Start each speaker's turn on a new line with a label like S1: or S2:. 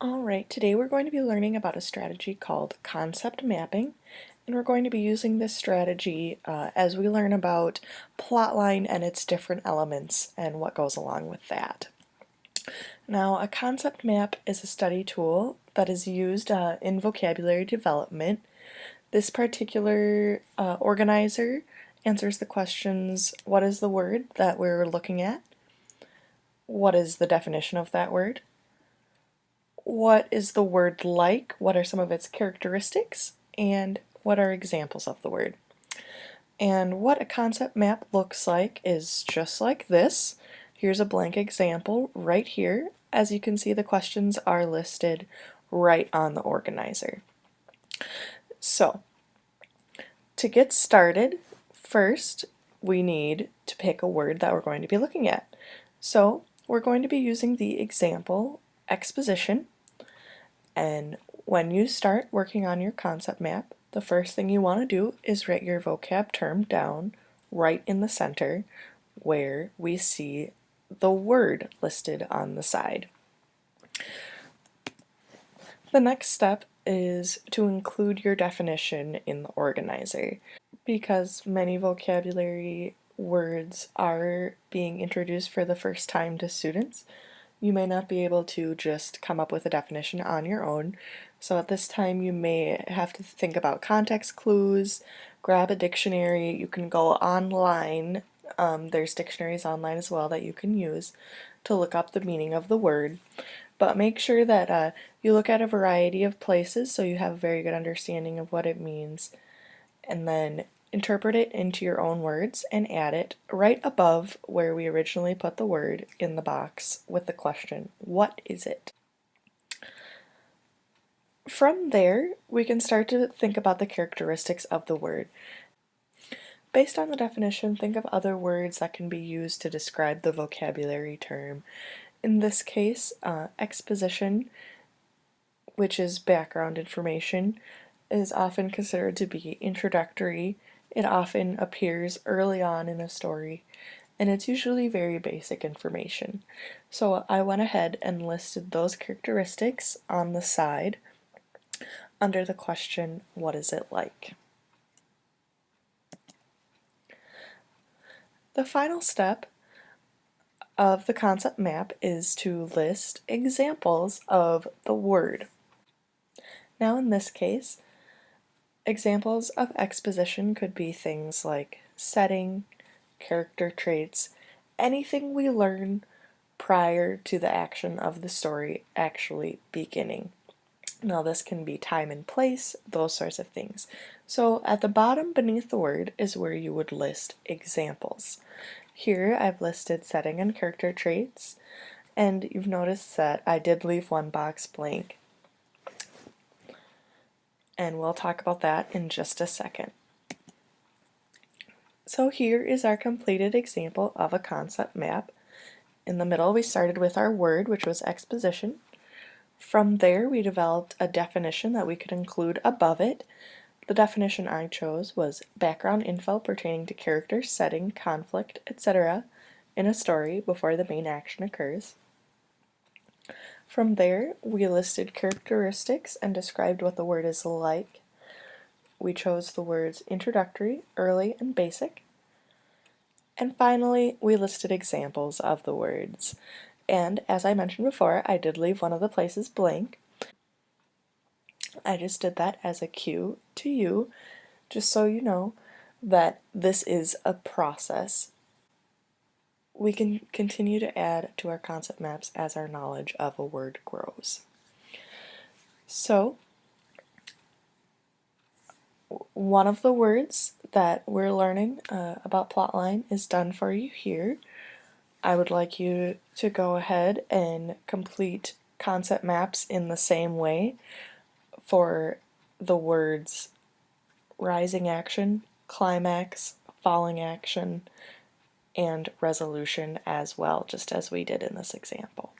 S1: Alright, today we're going to be learning about a strategy called concept mapping, and we're going to be using this strategy as we learn about plotline and its different elements and what goes along with that. Now, a concept map is a study tool that is used in vocabulary development. This particular organizer answers the questions: what is the word that we're looking at? What is the definition of that word? What is the word like? What are some of its characteristics? And what are examples of the word? And what a concept map looks like is just like this. Here's a blank example right here. As you can see, the questions are listed right on the organizer. So, to get started, first we need to pick a word that we're going to be looking at. So, we're going to be using the example exposition. And when you start working on your concept map, the first thing you want to do is write your vocab term down right in the center where we see the word listed on the side. The next step is to include your definition in the organizer. Because many vocabulary words are being introduced for the first time to students, you may not be able to just come up with a definition on your own. So at this time you may have to think about context clues, grab a dictionary. You can go online. There's dictionaries online as well that you can use to look up the meaning of the word. But make sure that you look at a variety of places so you have a very good understanding of what it means, and then interpret it into your own words and add it right above where we originally put the word in the box with the question, what is it? From there, we can start to think about the characteristics of the word. Based on the definition, think of other words that can be used to describe the vocabulary term. In this case, exposition, which is background information, is often considered to be introductory. It often appears early on in a story, and it's usually very basic information. So I went ahead and listed those characteristics on the side under the question, what is it like? The final step of the concept map is to list examples of the word. Now in this case, examples of exposition could be things like setting, character traits, anything we learn prior to the action of the story actually beginning. Now this can be time and place, those sorts of things. So at the bottom beneath the word is where you would list examples. Here I've listed setting and character traits, and you've noticed that I did leave one box blank. And we'll talk about that in just a second. So here is our completed example of a concept map. In the middle we started with our word, which was exposition. From there we developed a definition that we could include above it. The definition I chose was background info pertaining to character, setting, conflict, etc. in a story before the main action occurs. From there, we listed characteristics and described what the word is like. We chose the words introductory, early, and basic. And finally, we listed examples of the words. And as I mentioned before, I did leave one of the places blank. I just did that as a cue to you, just so you know that this is a process. We can continue to add to our concept maps as our knowledge of a word grows. So, one of the words that we're learning about plotline is done for you here. I would like you to go ahead and complete concept maps in the same way for the words rising action, climax, falling action, and resolution as well, just as we did in this example.